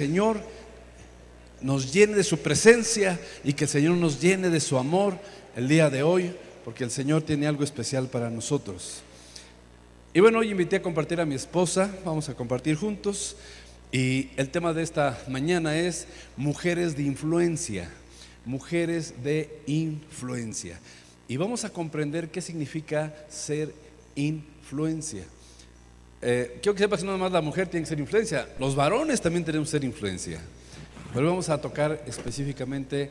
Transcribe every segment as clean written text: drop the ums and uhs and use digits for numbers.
Señor nos llene de su presencia y que el Señor nos llene de su amor el día de hoy, porque el Señor tiene algo especial para nosotros. Y bueno, hoy invité a compartir a mi esposa, vamos a compartir juntos, y el tema de esta mañana es mujeres de influencia, mujeres de influencia. Y vamos a comprender qué significa ser influencia. Quiero que sepas que no nada más la mujer tiene que ser influencia, los varones también tenemos que ser influencia. Pero vamos a tocar específicamente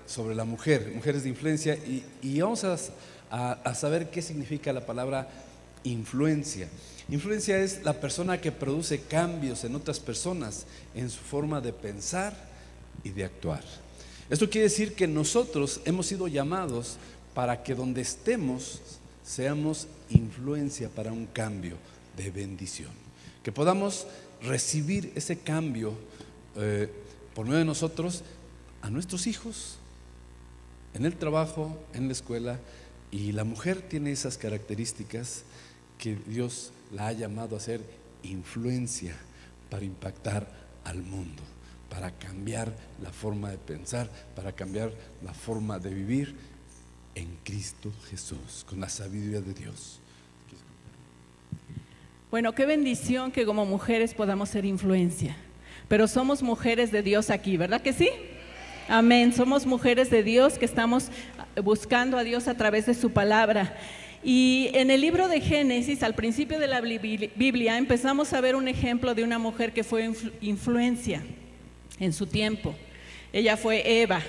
sobre la mujer, mujeres de influencia, y vamos a saber qué significa la palabra influencia. Influencia es la persona que produce cambios en otras personas en su forma de pensar y de actuar. Esto quiere decir que nosotros hemos sido llamados para que donde estemos seamos influencia para un cambio de bendición, que podamos recibir ese cambio por medio de nosotros a nuestros hijos, en el trabajo, en la escuela. Y la mujer tiene esas características que Dios la ha llamado a ser influencia para impactar al mundo, para cambiar la forma de pensar, para cambiar la forma de vivir en Cristo Jesús, con la sabiduría de Dios. Bueno, qué bendición que como mujeres podamos ser influencia. Pero somos mujeres de Dios aquí, ¿verdad que sí? Amén, somos mujeres de Dios que estamos buscando a Dios a través de su palabra. Y en el libro de Génesis, al principio de la Biblia, empezamos a ver un ejemplo de una mujer que fue influencia en su tiempo. Ella fue Eva.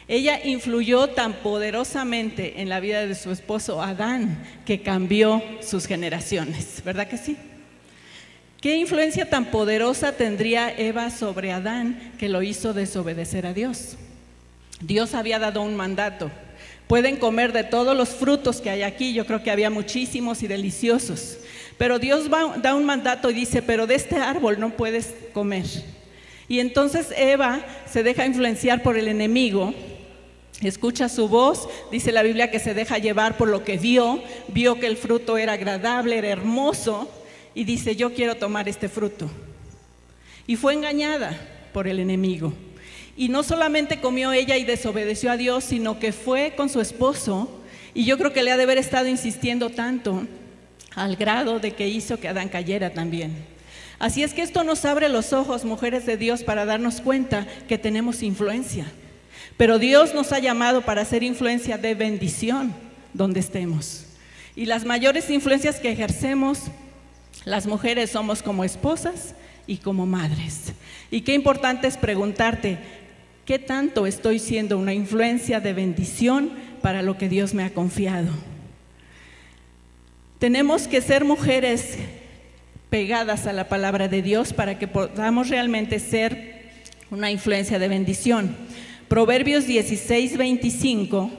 Ella influyó tan poderosamente en la vida de su esposo Adán que cambió sus generaciones, ¿verdad que sí? ¿Qué influencia tan poderosa tendría Eva sobre Adán que lo hizo desobedecer a Dios? Dios había dado un mandato: pueden comer de todos los frutos que hay aquí. Yo creo que había muchísimos y deliciosos, pero Dios da un mandato y dice: pero de este árbol no puedes comer. Y entonces Eva se deja influenciar por el enemigo, escucha su voz, dice la Biblia que se deja llevar por lo que vio que el fruto era agradable, era hermoso, y dice: yo quiero tomar este fruto. Y fue engañada por el enemigo. Y no solamente comió ella y desobedeció a Dios, sino que fue con su esposo, y yo creo que le ha de haber estado insistiendo tanto al grado de que hizo que Adán cayera también. Así es que esto nos abre los ojos, mujeres de Dios, para darnos cuenta que tenemos influencia. Pero Dios nos ha llamado para ser influencia de bendición donde estemos. Y las mayores influencias que ejercemos las mujeres somos como esposas y como madres. Y qué importante es preguntarte: ¿qué tanto estoy siendo una influencia de bendición para lo que Dios me ha confiado? Tenemos que ser mujeres pegadas a la palabra de Dios para que podamos realmente ser una influencia de bendición. Proverbios 16:25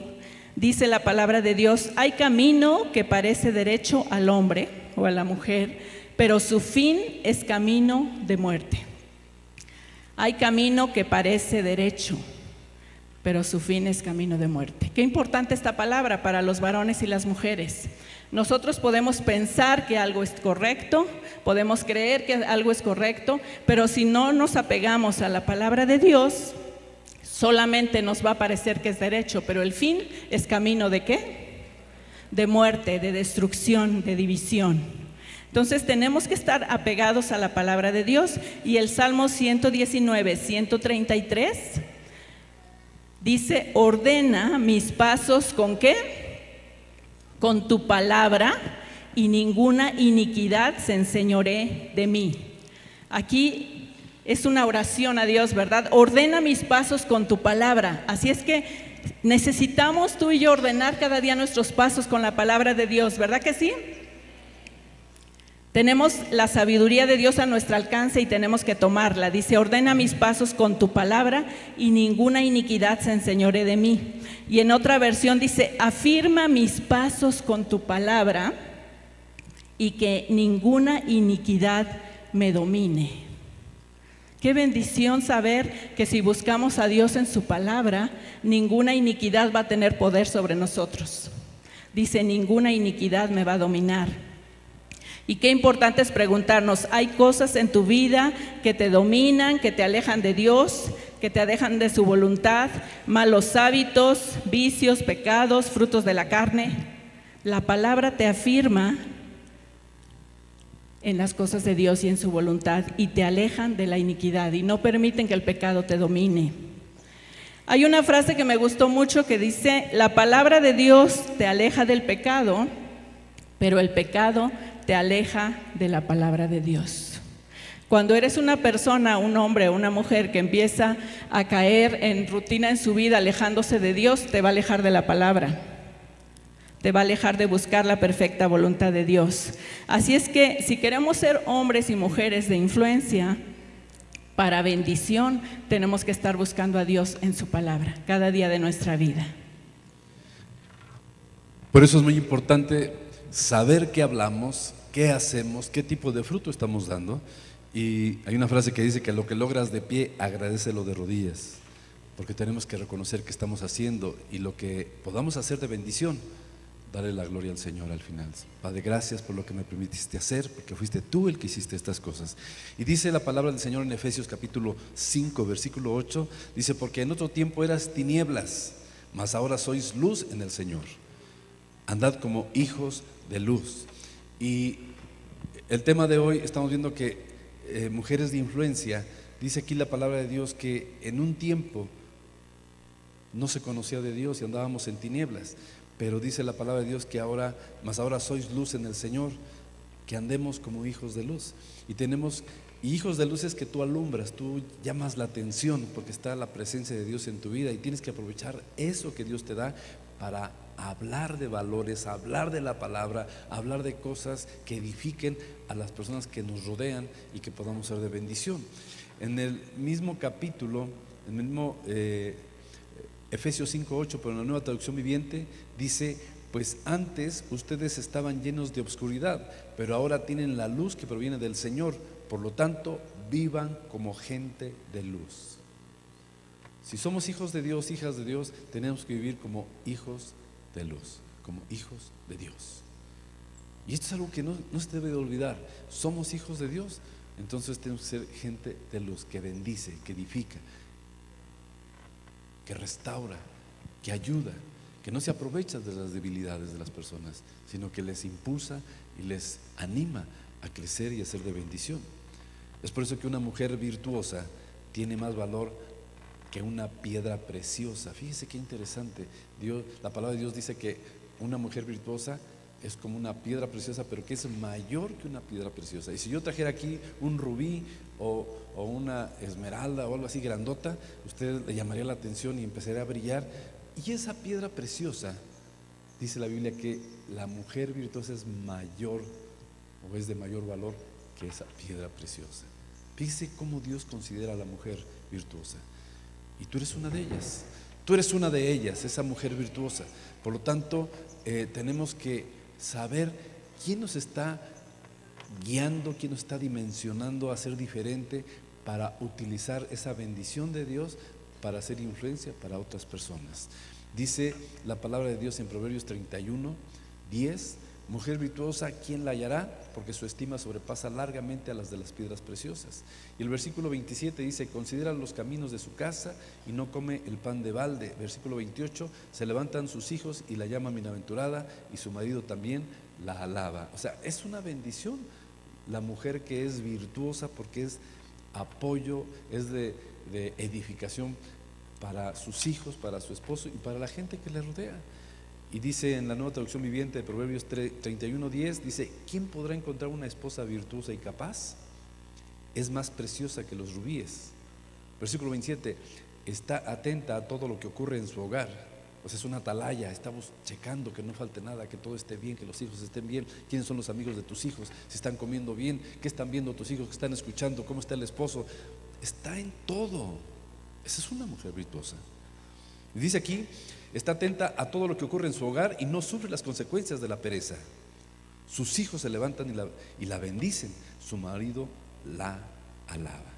dice la palabra de Dios: hay camino que parece derecho al hombre o a la mujer, pero su fin es camino de muerte. Hay camino que parece derecho, pero su fin es camino de muerte. Qué importante esta palabra para los varones y las mujeres. Nosotros podemos pensar que algo es correcto, podemos creer que algo es correcto, pero si no nos apegamos a la palabra de Dios, solamente nos va a parecer que es derecho, pero el fin es camino ¿de qué? De muerte, de destrucción, de división. Entonces tenemos que estar apegados a la palabra de Dios. Y el Salmo 119, 133 dice: ordena mis pasos ¿con qué? Con tu palabra, y ninguna iniquidad se enseñoree de mí. Aquí es una oración a Dios, ¿verdad? Ordena mis pasos con tu palabra. Así es que necesitamos tú y yo ordenar cada día nuestros pasos con la palabra de Dios, ¿verdad que sí? Tenemos la sabiduría de Dios a nuestro alcance y tenemos que tomarla. Dice: ordena mis pasos con tu palabra y ninguna iniquidad se enseñoree de mí. Y en otra versión dice: afirma mis pasos con tu palabra y que ninguna iniquidad me domine. Qué bendición saber que si buscamos a Dios en su palabra, ninguna iniquidad va a tener poder sobre nosotros. Dice: ninguna iniquidad me va a dominar. Y qué importante es preguntarnos, ¿hay cosas en tu vida que te dominan, que te alejan de Dios, que te alejan de su voluntad, malos hábitos, vicios, pecados, frutos de la carne? La palabra te afirma en las cosas de Dios y en su voluntad y te alejan de la iniquidad y no permiten que el pecado te domine. Hay una frase que me gustó mucho que dice, la palabra de Dios te aleja del pecado, pero el pecado te aleja de la palabra de Dios. Cuando eres una persona, un hombre o una mujer que empieza a caer en rutina en su vida alejándose de Dios, te va a alejar de la palabra, te va a alejar de buscar la perfecta voluntad de Dios. Así es que si queremos ser hombres y mujeres de influencia para bendición, tenemos que estar buscando a Dios en su palabra cada día de nuestra vida. Por eso es muy importante saber qué hablamos, qué hacemos, qué tipo de fruto estamos dando. Y hay una frase que dice que lo que logras de pie, agradécelo de rodillas, porque tenemos que reconocer qué estamos haciendo y lo que podamos hacer de bendición, darle la gloria al Señor al final. Padre, gracias por lo que me permitiste hacer, porque fuiste tú el que hiciste estas cosas. Y dice la palabra del Señor en Efesios capítulo 5, versículo 8, dice, porque en otro tiempo eras tinieblas, mas ahora sois luz en el Señor. Andad como hijos de luz. Y el tema de hoy estamos viendo que mujeres de influencia, dice aquí la palabra de Dios que en un tiempo no se conocía de Dios y andábamos en tinieblas, pero dice la palabra de Dios que ahora, mas ahora sois luz en el Señor, que andemos como hijos de luz. Y tenemos hijos de luz es que tú alumbras, tú llamas la atención porque está la presencia de Dios en tu vida y tienes que aprovechar eso que Dios te da para hablar de valores, hablar de la palabra, hablar de cosas que edifiquen a las personas que nos rodean y que podamos ser de bendición. En el mismo capítulo, en el mismo Efesios 5:8, pero en la Nueva Traducción Viviente dice, pues antes ustedes estaban llenos de obscuridad, pero ahora tienen la luz que proviene del Señor, por lo tanto vivan como gente de luz. Si somos hijos de Dios, hijas de Dios, tenemos que vivir como hijos de luz, como hijos de Dios. Y esto es algo que no se debe de olvidar. Somos hijos de Dios, entonces tenemos que ser gente de luz, que bendice, que edifica, que restaura, que ayuda, que no se aprovecha de las debilidades de las personas, sino que les impulsa y les anima a crecer y a ser de bendición. Es por eso que una mujer virtuosa tiene más valor que una piedra preciosa. Fíjese qué interesante. La palabra de Dios dice que una mujer virtuosa es como una piedra preciosa, pero que es mayor que una piedra preciosa. Y si yo trajera aquí un rubí o una esmeralda o algo así grandota, usted le llamaría la atención y empezaría a brillar. Y esa piedra preciosa, dice la Biblia que la mujer virtuosa es mayor o es de mayor valor que esa piedra preciosa. Fíjese cómo Dios considera a la mujer virtuosa. Y tú eres una de ellas. Tú eres una de ellas, esa mujer virtuosa. Por lo tanto, tenemos que saber quién nos está guiando, quién nos está dimensionando a ser diferente para utilizar esa bendición de Dios para hacer influencia para otras personas. Dice la palabra de Dios en Proverbios 31:10, mujer virtuosa, ¿quién la hallará? Porque su estima sobrepasa largamente a las de las piedras preciosas. Y el versículo 27 dice, considera los caminos de su casa y no come el pan de balde. Versículo 28, se levantan sus hijos y la llaman bienaventurada y su marido también la alaba. O sea, es una bendición la mujer que es virtuosa porque es apoyo, es de edificación para sus hijos, para su esposo y para la gente que le rodea. Y dice en la Nueva Traducción Viviente de Proverbios 31:10, dice, ¿quién podrá encontrar una esposa virtuosa y capaz? Es más preciosa que los rubíes. Versículo 27, está atenta a todo lo que ocurre en su hogar. O sea, es una atalaya, estamos checando que no falte nada, que todo esté bien, que los hijos estén bien. ¿Quiénes son los amigos de tus hijos? Si están comiendo bien, ¿qué están viendo tus hijos? ¿Qué están escuchando? ¿Cómo está el esposo? Está en todo. Esa es una mujer virtuosa. Y dice aquí, está atenta a todo lo que ocurre en su hogar y no sufre las consecuencias de la pereza. Sus hijos se levantan y la bendicen, su marido la alaba.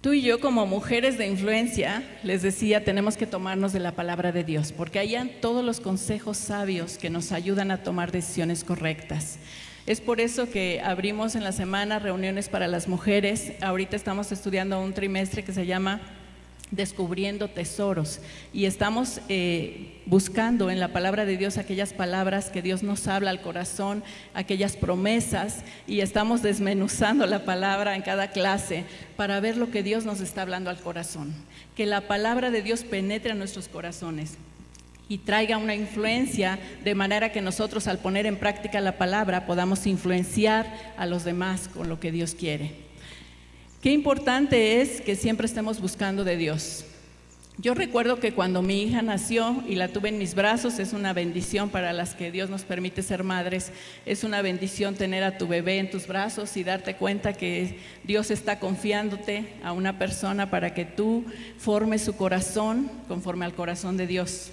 Tú y yo como mujeres de influencia, les decía, tenemos que tomarnos de la palabra de Dios, porque ahí hay todos los consejos sabios que nos ayudan a tomar decisiones correctas. Es por eso que abrimos en la semana reuniones para las mujeres. Ahorita estamos estudiando un trimestre que se llama Descubriendo Tesoros, y estamos buscando en la palabra de Dios aquellas palabras que Dios nos habla al corazón, aquellas promesas, y estamos desmenuzando la palabra en cada clase para ver lo que Dios nos está hablando al corazón, que la palabra de Dios penetre en nuestros corazones y traiga una influencia, de manera que nosotros, al poner en práctica la palabra, podamos influenciar a los demás con lo que Dios quiere. Qué importante es que siempre estemos buscando de Dios. Yo recuerdo que cuando mi hija nació y la tuve en mis brazos, es una bendición para las que Dios nos permite ser madres, es una bendición tener a tu bebé en tus brazos y darte cuenta que Dios está confiándote a una persona para que tú formes su corazón conforme al corazón de Dios.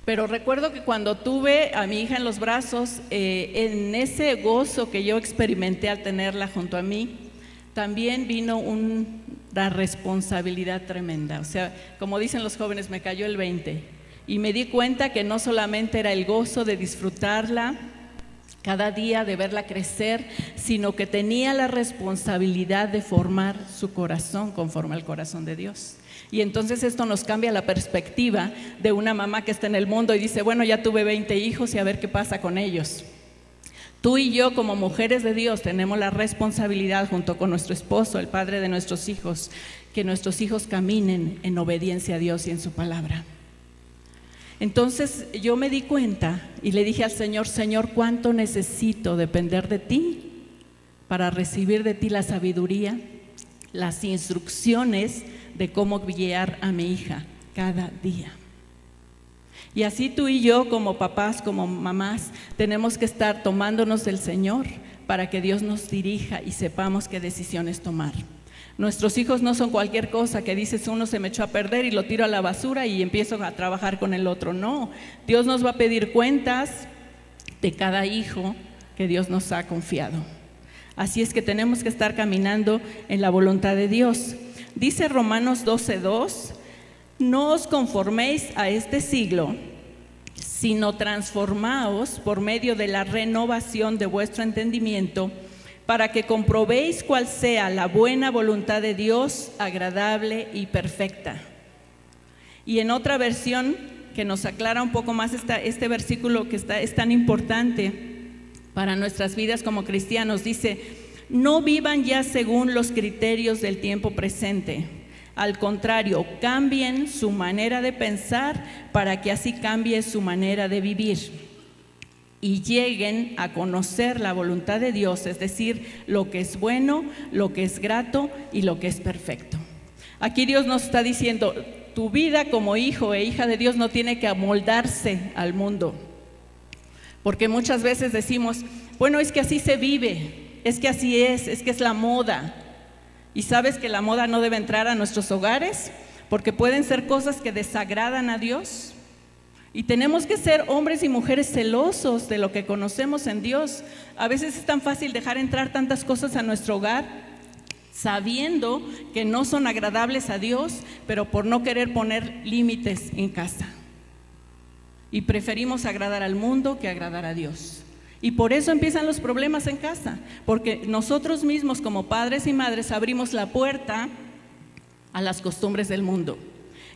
Pero recuerdo que cuando tuve a mi hija en los brazos, en ese gozo que yo experimenté al tenerla junto a mí, también vino una responsabilidad tremenda. O sea, como dicen los jóvenes, me cayó el 20 y me di cuenta que no solamente era el gozo de disfrutarla cada día, de verla crecer, sino que tenía la responsabilidad de formar su corazón conforme al corazón de Dios. Y entonces esto nos cambia la perspectiva de una mamá que está en el mundo y dice, bueno, ya tuve 20 hijos y a ver qué pasa con ellos. Tú y yo, como mujeres de Dios, tenemos la responsabilidad, junto con nuestro esposo, el padre de nuestros hijos, que nuestros hijos caminen en obediencia a Dios y en su palabra. Entonces yo me di cuenta y le dije al Señor, Señor, ¿cuánto necesito depender de ti para recibir de ti la sabiduría, las instrucciones de cómo guiar a mi hija cada día? Y así tú y yo, como papás, como mamás, tenemos que estar tomándonos del Señor para que Dios nos dirija y sepamos qué decisiones tomar. Nuestros hijos no son cualquier cosa que dices, uno se me echó a perder y lo tiro a la basura y empiezo a trabajar con el otro. No, Dios nos va a pedir cuentas de cada hijo que Dios nos ha confiado. Así es que tenemos que estar caminando en la voluntad de Dios. Dice Romanos 12:2, no os conforméis a este siglo, sino transformaos por medio de la renovación de vuestro entendimiento, para que comprobéis cuál sea la buena voluntad de Dios, agradable y perfecta. Y en otra versión que nos aclara un poco más este versículo que es tan importante para nuestras vidas como cristianos, dice, no vivan ya según los criterios del tiempo presente. Al contrario, cambien su manera de pensar para que así cambie su manera de vivir y lleguen a conocer la voluntad de Dios, es decir, lo que es bueno, lo que es grato y lo que es perfecto. Aquí Dios nos está diciendo, tu vida como hijo e hija de Dios no tiene que amoldarse al mundo, porque muchas veces decimos, bueno, es que así se vive, es que así es que es la moda. ¿Y sabes que la moda no debe entrar a nuestros hogares? Porque pueden ser cosas que desagradan a Dios. Y tenemos que ser hombres y mujeres celosos de lo que conocemos en Dios. A veces es tan fácil dejar entrar tantas cosas a nuestro hogar, sabiendo que no son agradables a Dios, pero por no querer poner límites en casa. Y preferimos agradar al mundo que agradar a Dios. Y por eso empiezan los problemas en casa, porque nosotros mismos como padres y madres abrimos la puerta a las costumbres del mundo.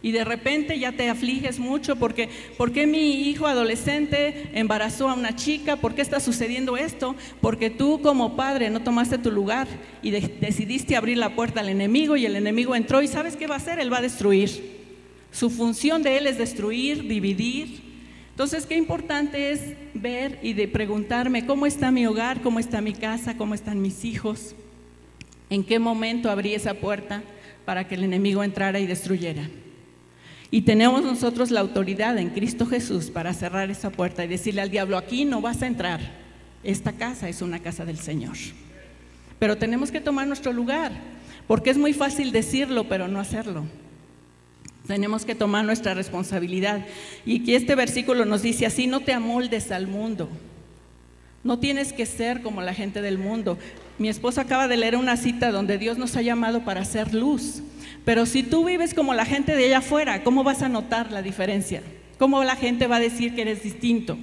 Y de repente ya te afliges mucho porque ¿por qué mi hijo adolescente embarazó a una chica? ¿Por qué está sucediendo esto? Porque tú como padre no tomaste tu lugar y decidiste abrir la puerta al enemigo, y el enemigo entró y ¿sabes qué va a hacer? Él va a destruir. Su función de él es destruir, dividir. Entonces, qué importante es ver y de preguntarme cómo está mi hogar, cómo está mi casa, cómo están mis hijos, en qué momento abrí esa puerta para que el enemigo entrara y destruyera. Y tenemos nosotros la autoridad en Cristo Jesús para cerrar esa puerta y decirle al diablo, aquí no vas a entrar, esta casa es una casa del Señor. Pero tenemos que tomar nuestro lugar, porque es muy fácil decirlo, pero no hacerlo. Tenemos que tomar nuestra responsabilidad. Y aquí este versículo nos dice así, no te amoldes al mundo. No tienes que ser como la gente del mundo. Mi esposo acaba de leer una cita donde Dios nos ha llamado para hacer luz. Pero si tú vives como la gente de allá afuera, ¿cómo vas a notar la diferencia? ¿Cómo la gente va a decir que eres distinto?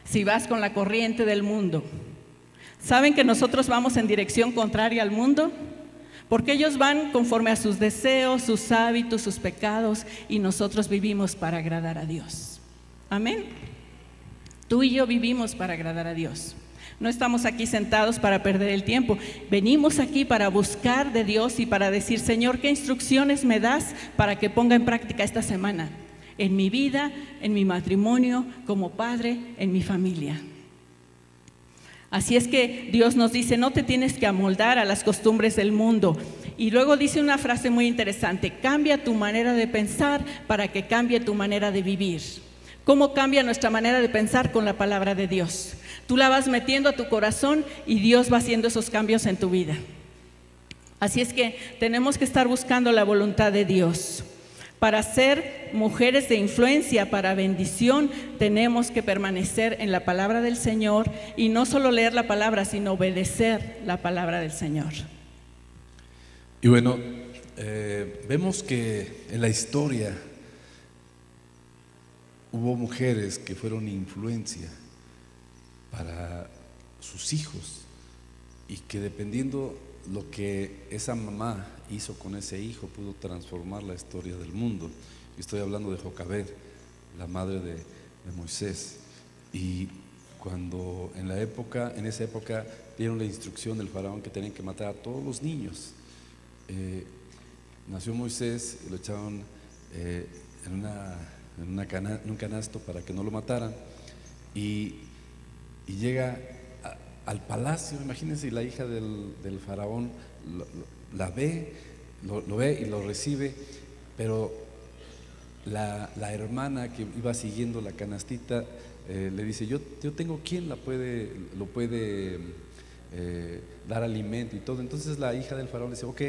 Si vas con la corriente del mundo. ¿Saben que nosotros vamos en dirección contraria al mundo? Porque ellos van conforme a sus deseos, sus hábitos, sus pecados, y nosotros vivimos para agradar a Dios. Amén. Tú y yo vivimos para agradar a Dios. No estamos aquí sentados para perder el tiempo. Venimos aquí para buscar de Dios y para decir: Señor, ¿qué instrucciones me das para que ponga en práctica esta semana? En mi vida, en mi matrimonio, como padre, en mi familia. Así es que Dios nos dice: no te tienes que amoldar a las costumbres del mundo. Y luego dice una frase muy interesante: cambia tu manera de pensar para que cambie tu manera de vivir. ¿Cómo cambia nuestra manera de pensar? Con la palabra de Dios. Tú la vas metiendo a tu corazón y Dios va haciendo esos cambios en tu vida. Así es que tenemos que estar buscando la voluntad de Dios. Para ser mujeres de influencia, para bendición, tenemos que permanecer en la palabra del Señor y no solo leer la palabra, sino obedecer la palabra del Señor. Y bueno, vemos que en la historia hubo mujeres que fueron influencia para sus hijos y que dependiendo lo que esa mamá hizo con ese hijo pudo transformar la historia del mundo. Yo estoy hablando de Jocabed, la madre de Moisés. Y cuando en esa época dieron la instrucción del faraón que tenían que matar a todos los niños, nació Moisés y lo echaron en un canasto para que no lo mataran, y llega al palacio. Imagínense, y la hija del faraón lo ve y lo recibe, pero la hermana que iba siguiendo la canastita le dice: yo tengo quien lo puede dar alimento y todo. Entonces la hija del faraón le dice: ok,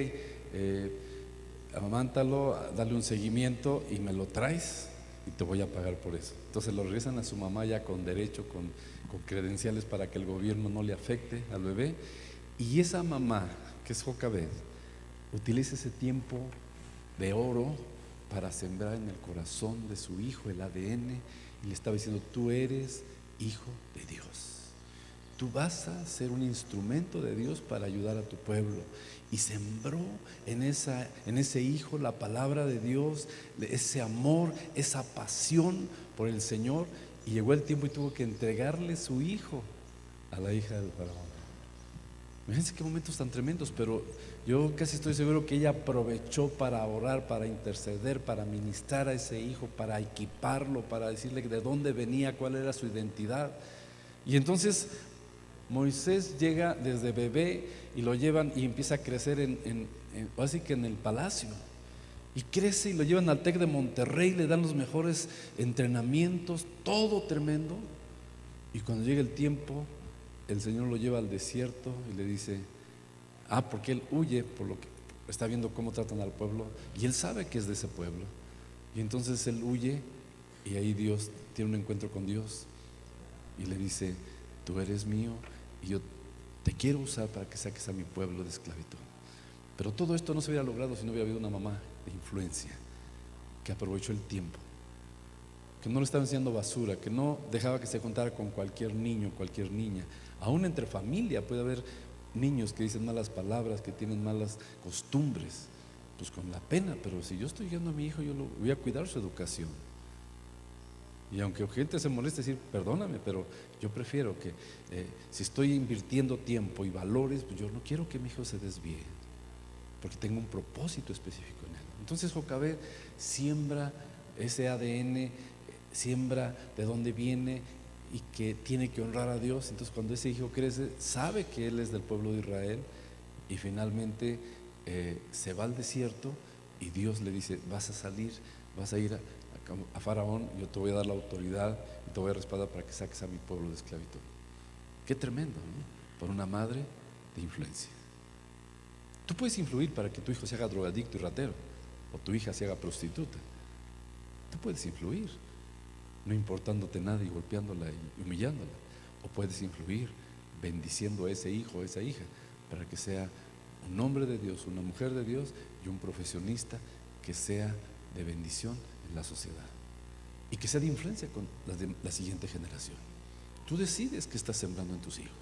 amántalo, dale un seguimiento y me lo traes y te voy a pagar por eso. Entonces lo regresan a su mamá ya con derecho, con credenciales para que el gobierno no le afecte al bebé. Y esa mamá, que es Jocabed, utiliza ese tiempo de oro para sembrar en el corazón de su hijo el ADN, y le estaba diciendo: tú eres hijo de Dios, tú vas a ser un instrumento de Dios para ayudar a tu pueblo. Y sembró en ese hijo la palabra de Dios, ese amor, esa pasión por el Señor. Y llegó el tiempo y tuvo que entregarle su hijo a la hija del faraón. Imagínense qué momentos tan tremendos. Pero yo casi estoy seguro que ella aprovechó para orar, para interceder, para ministrar a ese hijo, para equiparlo, para decirle de dónde venía, cuál era su identidad. Y entonces Moisés llega desde bebé y lo llevan y empieza a crecer así que en el palacio. Y crece y lo llevan al TEC de Monterrey, le dan los mejores entrenamientos, todo tremendo. Y cuando llega el tiempo, el Señor lo lleva al desierto y le dice: porque él huye por lo que está viendo cómo tratan al pueblo, y él sabe que es de ese pueblo. Y entonces él huye, y ahí Dios tiene un encuentro con Dios y le dice: tú eres mío y yo te quiero usar para que saques a mi pueblo de esclavitud. Pero todo esto no se hubiera logrado si no hubiera habido una mamá de influencia que aprovechó el tiempo, que no le estaba enseñando basura, que no dejaba que se contara con cualquier niño, cualquier niña. Aún entre familia puede haber niños que dicen malas palabras, que tienen malas costumbres. Pues con la pena, pero si yo estoy guiando a mi hijo, yo lo voy a cuidar su educación. Y aunque gente se moleste decir: perdóname, pero yo prefiero que si estoy invirtiendo tiempo y valores, pues yo no quiero que mi hijo se desvíe, porque tengo un propósito específico en él. Entonces Jocabed siembra ese ADN, siembra de dónde viene y que tiene que honrar a Dios. Entonces cuando ese hijo crece, sabe que él es del pueblo de Israel, y finalmente se va al desierto y Dios le dice: vas a salir, vas a ir a Faraón, yo te voy a dar la autoridad y te voy a respaldar para que saques a mi pueblo de esclavitud. Qué tremendo, ¿no? Por una madre de influencia. Tú puedes influir para que tu hijo se haga drogadicto y ratero, o tu hija se haga prostituta. Tú puedes influir, no importándote nada y golpeándola y humillándola. o puedes influir bendiciendo a ese hijo o esa hija para que sea un hombre de Dios, una mujer de Dios y un profesionista que sea de bendición en la sociedad y que sea de influencia con la siguiente generación. Tú decides qué estás sembrando en tus hijos.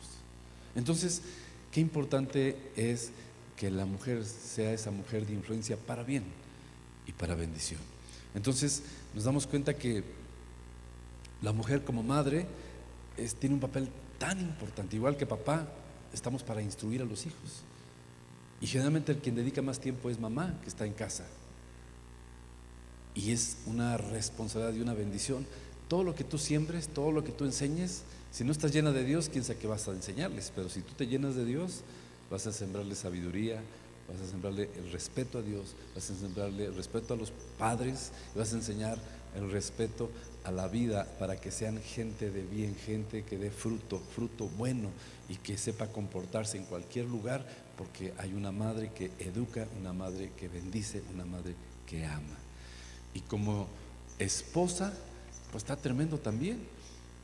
Entonces, qué importante es que la mujer sea esa mujer de influencia para bien y para bendición. Entonces, nos damos cuenta que la mujer como madre tiene un papel tan importante, igual que papá, estamos para instruir a los hijos. Y generalmente el quien dedica más tiempo es mamá, que está en casa. Y es una responsabilidad y una bendición. Todo lo que tú siembres, todo lo que tú enseñes, si no estás llena de Dios, quién sabe qué vas a enseñarles. Pero si tú te llenas de Dios, vas a sembrarle sabiduría, vas a sembrarle el respeto a Dios, vas a sembrarle el respeto a los padres, y vas a enseñar el respeto a la vida para que sean gente de bien, gente que dé fruto bueno y que sepa comportarse en cualquier lugar, porque hay una madre que educa, una madre que bendice, una madre que ama. Y como esposa, pues está tremendo también.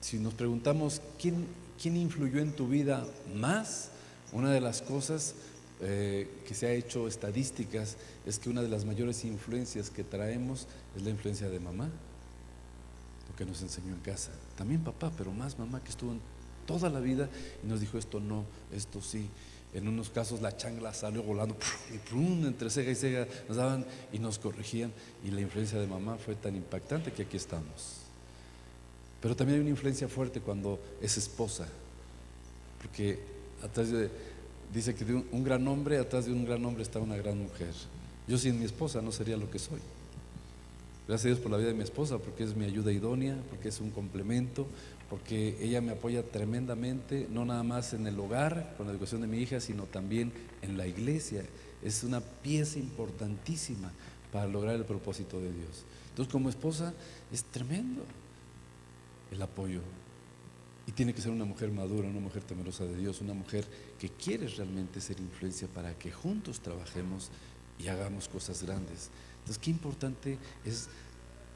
Si nos preguntamos quién influyó en tu vida más, una de las cosas que se ha hecho estadísticas es que una de las mayores influencias que traemos es la influencia de mamá, lo que nos enseñó en casa. También papá, pero más mamá, que estuvo en toda la vida y nos dijo esto no, esto sí. En unos casos la chancla salió volando y entre ceja y ceja nos daban y nos corregían, y la influencia de mamá fue tan impactante que aquí estamos. Pero también hay una influencia fuerte cuando es esposa, porque dice que de un gran hombre, atrás de un gran hombre está una gran mujer. Yo sin mi esposa no sería lo que soy. Gracias a Dios por la vida de mi esposa, porque es mi ayuda idónea, porque es un complemento, porque ella me apoya tremendamente, no nada más en el hogar, con la educación de mi hija, sino también en la iglesia. Es una pieza importantísima para lograr el propósito de Dios. Entonces, como esposa es tremendo el apoyo, y tiene que ser una mujer madura, una mujer temerosa de Dios, una mujer que quiere realmente ser influencia para que juntos trabajemos y hagamos cosas grandes. Entonces, qué importante es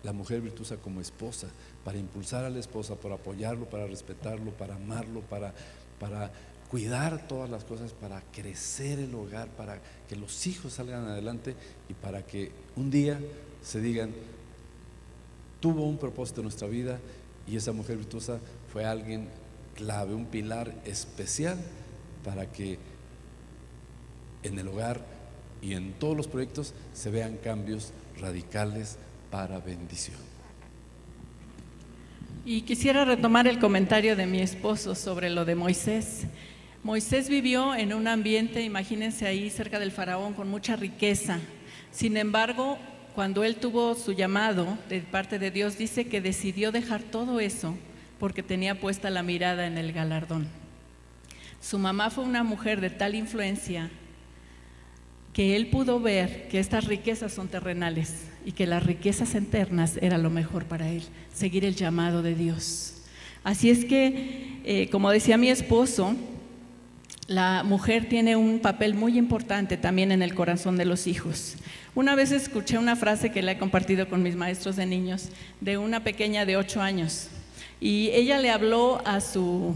la mujer virtuosa como esposa, para impulsar a la esposa, para apoyarlo, para respetarlo, para amarlo, para cuidar todas las cosas, para crecer el hogar, para que los hijos salgan adelante y para que un día se digan, tuvo un propósito en nuestra vida y esa mujer virtuosa fue alguien clave, un pilar especial para que en el hogar y en todos los proyectos se vean cambios radicales para bendición. Y quisiera retomar el comentario de mi esposo sobre lo de Moisés. Moisés vivió en un ambiente, imagínense ahí cerca del faraón, con mucha riqueza. Sin embargo, cuando él tuvo su llamado de parte de Dios, dice que decidió dejar todo eso porque tenía puesta la mirada en el galardón. Su mamá fue una mujer de tal influencia que él pudo ver que estas riquezas son terrenales y que las riquezas eternas era lo mejor para él, seguir el llamado de Dios. Así es que, como decía mi esposo, la mujer tiene un papel muy importante también en el corazón de los hijos. Una vez escuché una frase que la he compartido con mis maestros de niños, de una pequeña de 8 años, y ella le habló a su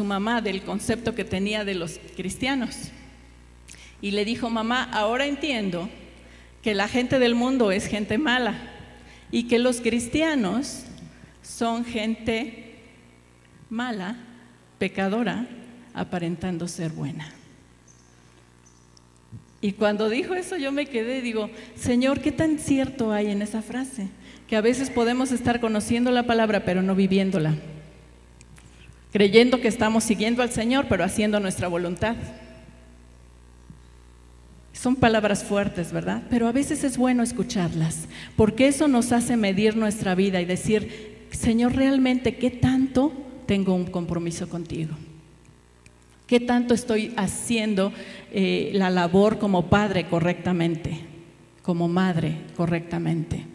mamá del concepto que tenía de los cristianos. Y le dijo: mamá, ahora entiendo que la gente del mundo es gente mala y que los cristianos son gente mala, pecadora, aparentando ser buena. Y cuando dijo eso yo me quedé y digo: Señor, ¿qué tan cierto hay en esa frase? Que a veces podemos estar conociendo la palabra pero no viviéndola, creyendo que estamos siguiendo al Señor pero haciendo nuestra voluntad. Son palabras fuertes, ¿verdad? Pero a veces es bueno escucharlas, porque eso nos hace medir nuestra vida y decir: Señor, realmente, ¿qué tanto tengo un compromiso contigo? ¿Qué tanto estoy haciendo la labor como padre correctamente, como madre correctamente?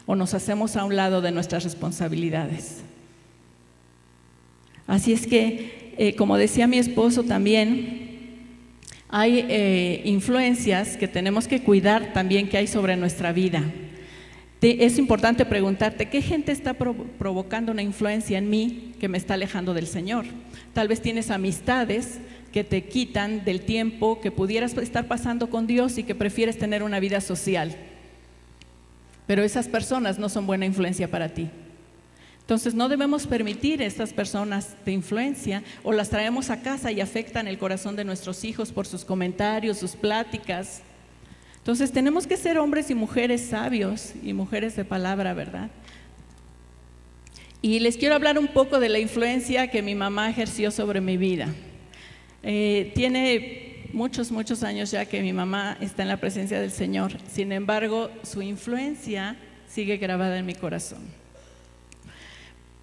¿O nos hacemos a un lado de nuestras responsabilidades? Así es que, como decía mi esposo también, hay influencias que tenemos que cuidar también que hay sobre nuestra vida. es importante preguntarte, ¿qué gente está provocando una influencia en mí que me está alejando del Señor? Tal vez tienes amistades que te quitan del tiempo que pudieras estar pasando con Dios y que prefieres tener una vida social. Pero esas personas no son buena influencia para ti. Entonces no debemos permitir a estas personas de influencia, o las traemos a casa y afectan el corazón de nuestros hijos por sus comentarios, sus pláticas. Entonces tenemos que ser hombres y mujeres sabios y mujeres de palabra, ¿verdad? Y les quiero hablar un poco de la influencia que mi mamá ejerció sobre mi vida. Tiene muchos años ya que mi mamá está en la presencia del Señor. Sin embargo, su influencia sigue grabada en mi corazón.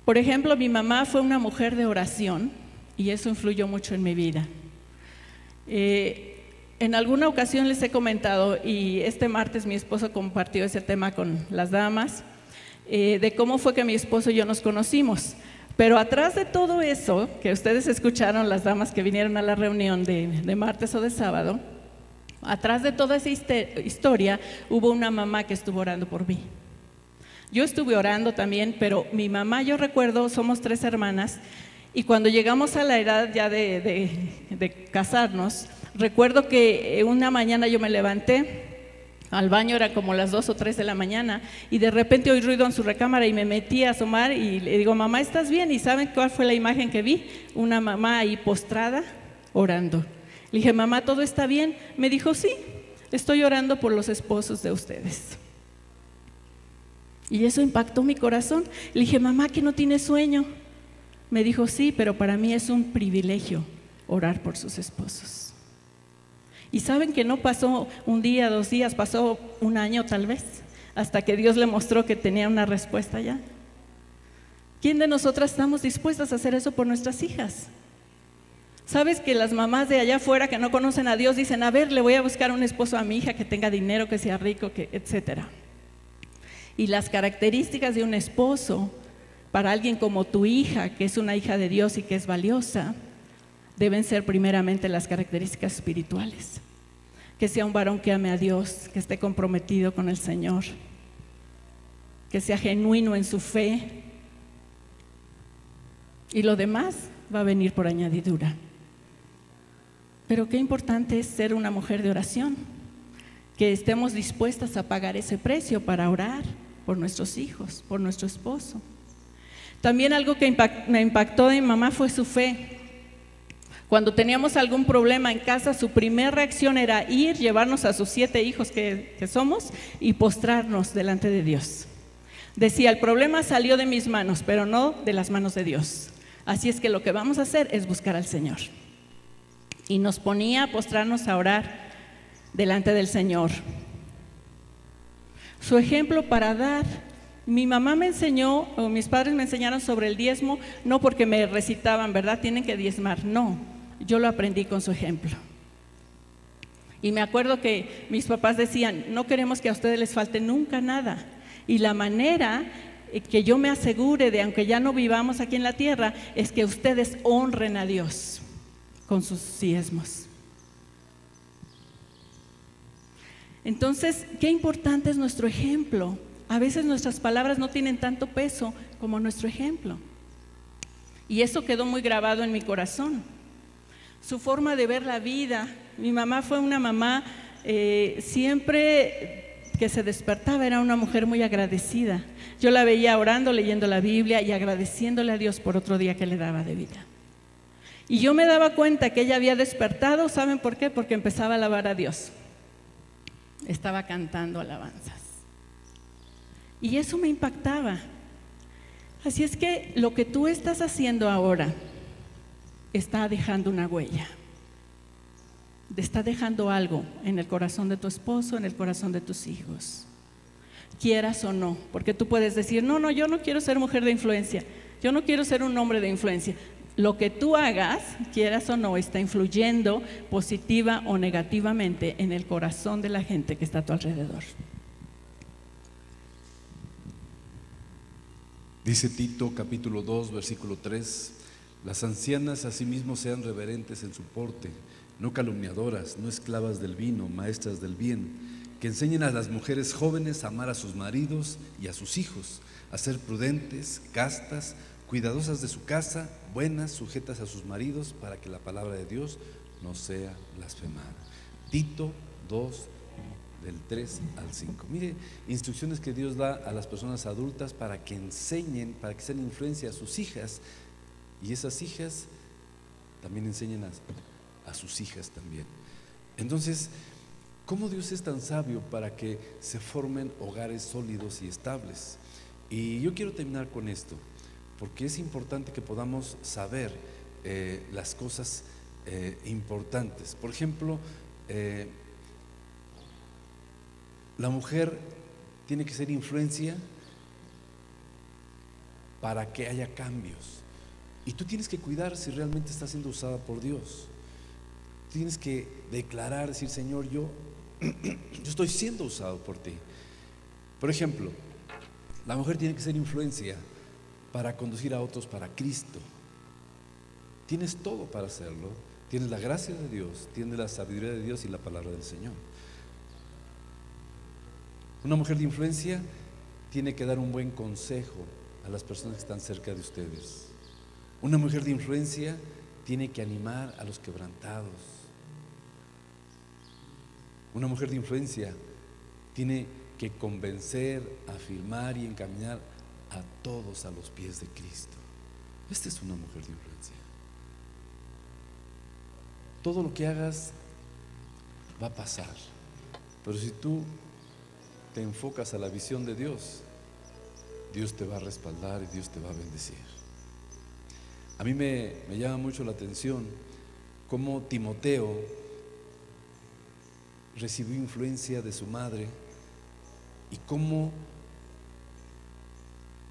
Por ejemplo, mi mamá fue una mujer de oración y eso influyó mucho en mi vida. En alguna ocasión les he comentado, y este martes mi esposo compartió ese tema con las damas, de cómo fue que mi esposo y yo nos conocimos. Pero atrás de todo eso, que ustedes escucharon, las damas que vinieron a la reunión de martes o de sábado, atrás de toda esa historia hubo una mamá que estuvo orando por mí. Yo estuve orando también, pero mi mamá, yo recuerdo, somos 3 hermanas, y cuando llegamos a la edad ya de casarnos, recuerdo que una mañana yo me levanté al baño, era como las 2 o 3 de la mañana, y de repente oí ruido en su recámara y me metí a asomar y le digo, mamá, ¿estás bien? ¿Y saben cuál fue la imagen que vi? Una mamá ahí postrada, orando. Le dije, mamá, ¿todo está bien? Me dijo, sí, estoy orando por los esposos de ustedes. Y eso impactó mi corazón. Le dije, mamá, ¿que no tienes sueño? Me dijo, sí, pero para mí es un privilegio orar por sus esposos. Y saben que no pasó un día, 2 días, pasó un año tal vez, hasta que Dios le mostró que tenía una respuesta ya. ¿Quién de nosotras estamos dispuestas a hacer eso por nuestras hijas? ¿Sabes que las mamás de allá afuera que no conocen a Dios dicen, a ver, le voy a buscar un esposo a mi hija que tenga dinero, que sea rico, etcétera? Y las características de un esposo para alguien como tu hija, que es una hija de Dios y que es valiosa, deben ser primeramente las características espirituales. Que sea un varón que ame a Dios, que esté comprometido con el Señor, que sea genuino en su fe, y lo demás va a venir por añadidura. Pero qué importante es ser una mujer de oración, que estemos dispuestas a pagar ese precio para orar por nuestros hijos, por nuestro esposo. También algo que me impactó de mi mamá fue su fe. Cuando teníamos algún problema en casa, su primera reacción era ir, llevarnos a sus 7 hijos que somos y postrarnos delante de Dios. Decía, el problema salió de mis manos, pero no de las manos de Dios. Así es que lo que vamos a hacer es buscar al Señor. Y nos ponía a postrarnos a orar delante del Señor. Su ejemplo para dar. Mi mamá me enseñó, o mis padres me enseñaron sobre el diezmo, no porque me recitaban, ¿verdad? Tienen que diezmar, no. Yo lo aprendí con su ejemplo. Y me acuerdo que mis papás decían, no queremos que a ustedes les falte nunca nada. Y la manera que yo me asegure de, aunque ya no vivamos aquí en la tierra, es que ustedes honren a Dios con sus diezmos. Entonces, qué importante es nuestro ejemplo. A veces nuestras palabras no tienen tanto peso como nuestro ejemplo. Y eso quedó muy grabado en mi corazón. Su forma de ver la vida. Mi mamá fue una mamá, siempre que se despertaba era una mujer muy agradecida. Yo la veía orando, leyendo la Biblia y agradeciéndole a Dios por otro día que le daba de vida. Y yo me daba cuenta que ella había despertado, ¿saben por qué? Porque empezaba a alabar a Dios. Estaba cantando alabanzas. Y eso me impactaba. Así es que lo que tú estás haciendo ahora está dejando una huella. Está dejando algo en el corazón de tu esposo, en el corazón de tus hijos. Quieras o no, porque tú puedes decir, no, yo no quiero ser mujer de influencia, yo no quiero ser un hombre de influencia. Lo que tú hagas, quieras o no, está influyendo positiva o negativamente en el corazón de la gente que está a tu alrededor. Dice Tito capítulo 2 versículo 3: las ancianas asimismo sean reverentes en su porte, no calumniadoras, no esclavas del vino, maestras del bien, que enseñen a las mujeres jóvenes a amar a sus maridos y a sus hijos, a ser prudentes, castas, cuidadosas de su casa, buenas, sujetas a sus maridos, para que la palabra de Dios no sea blasfemada. Tito 2, del 3 al 5. Mire, instrucciones que Dios da a las personas adultas para que enseñen, para que sean influencia a sus hijas, y esas hijas también enseñen a sus hijas también. Entonces, ¿cómo Dios es tan sabio para que se formen hogares sólidos y estables? Y yo quiero terminar con esto, porque es importante que podamos saber las cosas importantes. Por ejemplo, la mujer tiene que ser influencia para que haya cambios. Y tú tienes que cuidar si realmente está siendo usada por Dios. Tienes que declarar, decir: Señor, yo estoy siendo usado por ti. Por ejemplo, la mujer tiene que ser influencia para conducir a otros para Cristo. Tienes todo para hacerlo. Tienes la gracia de Dios, tienes la sabiduría de Dios y la palabra del Señor. Una mujer de influencia tiene que dar un buen consejo a las personas que están cerca de ustedes. Una mujer de influencia tiene que animar a los quebrantados. Una mujer de influencia tiene que convencer, afirmar y encaminar a todos a los pies de Cristo. Esta es una mujer de influencia. Todo lo que hagas va a pasar, pero si tú te enfocas a la visión de Dios, Dios te va a respaldar y Dios te va a bendecir. A mí me llama mucho la atención cómo Timoteo recibió influencia de su madre y cómo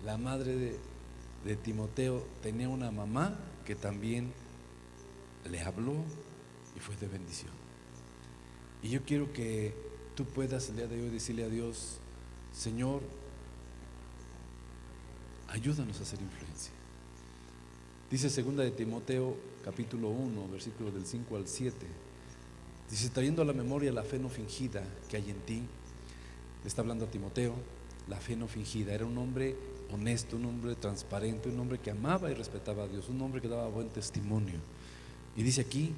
la madre de Timoteo tenía una mamá que también le habló y fue de bendición. Y yo quiero que tú puedas el día de hoy decirle a Dios: Señor, ayúdanos a ser influencia. Dice 2 de Timoteo capítulo 1, versículos del 5 al 7. Dice: trayendo a la memoria la fe no fingida que hay en ti. Le está hablando a Timoteo. La fe no fingida. Era un hombre honesto, un hombre transparente, un hombre que amaba y respetaba a Dios, un hombre que daba buen testimonio. Y dice aquí: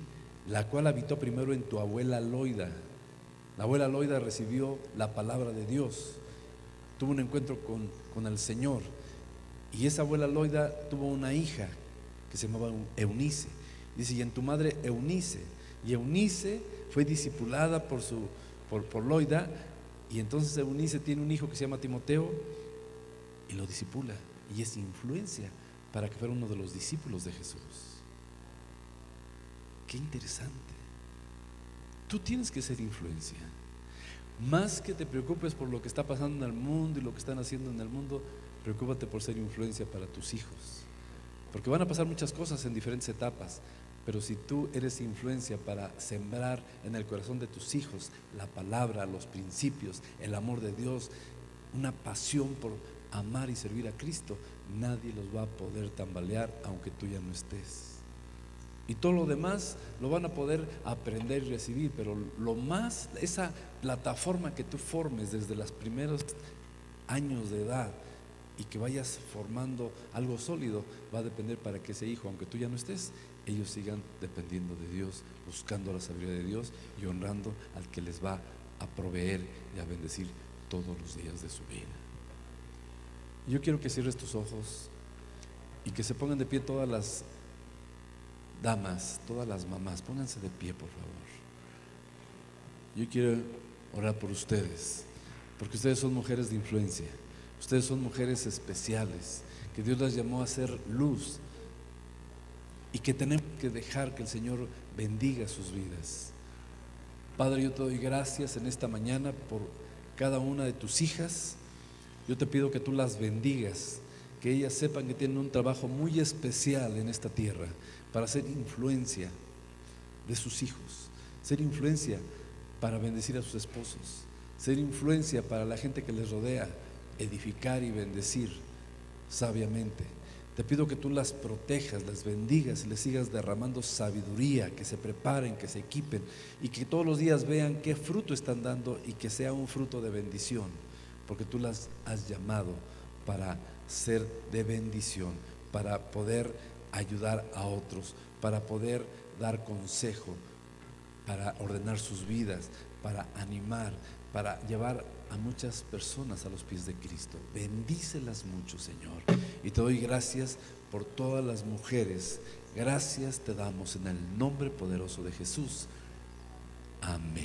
la cual habitó primero en tu abuela Loida. La abuela Loida recibió la palabra de Dios, tuvo un encuentro con el Señor, y esa abuela Loida tuvo una hija que se llamaba Eunice. Dice: y en tu madre Eunice. Y Eunice fue discipulada por Loida, y entonces Eunice tiene un hijo que se llama Timoteo y lo discipula, y es influencia para que fuera uno de los discípulos de Jesús. Qué interesante. Tú tienes que ser influencia. Más que te preocupes por lo que está pasando en el mundo y lo que están haciendo en el mundo, preocúpate por ser influencia para tus hijos, porque van a pasar muchas cosas en diferentes etapas, pero si tú eres influencia para sembrar en el corazón de tus hijos la palabra, los principios, el amor de Dios, una pasión por amar y servir a Cristo, nadie los va a poder tambalear aunque tú ya no estés. Y todo lo demás lo van a poder aprender y recibir, pero lo más, esa plataforma que tú formes desde los primeros años de edad y que vayas formando algo sólido, va a depender para que ese hijo, aunque tú ya no estés, ellos sigan dependiendo de Dios, buscando la sabiduría de Dios y honrando al que les va a proveer y a bendecir todos los días de su vida. Yo quiero que cierres tus ojos y que se pongan de pie todas las damas, todas las mamás, pónganse de pie, por favor. Yo quiero orar por ustedes, porque ustedes son mujeres de influencia, ustedes son mujeres especiales, que Dios las llamó a ser luz, y que tenemos que dejar que el Señor bendiga sus vidas. Padre, yo te doy gracias en esta mañana por cada una de tus hijas. Yo te pido que tú las bendigas, que ellas sepan que tienen un trabajo muy especial en esta tierra para ser influencia de sus hijos, ser influencia para bendecir a sus esposos, ser influencia para la gente que les rodea, edificar y bendecir sabiamente. Te pido que tú las protejas, las bendigas y les sigas derramando sabiduría, que se preparen, que se equipen y que todos los días vean qué fruto están dando y que sea un fruto de bendición, porque tú las has llamado para ser de bendición, para poder ayudar a otros, para poder dar consejo, para ordenar sus vidas, para animar, para llevar a muchas personas a los pies de Cristo. Bendícelas mucho, Señor, y te doy gracias por todas las mujeres. Gracias te damos en el nombre poderoso de Jesús. Amén.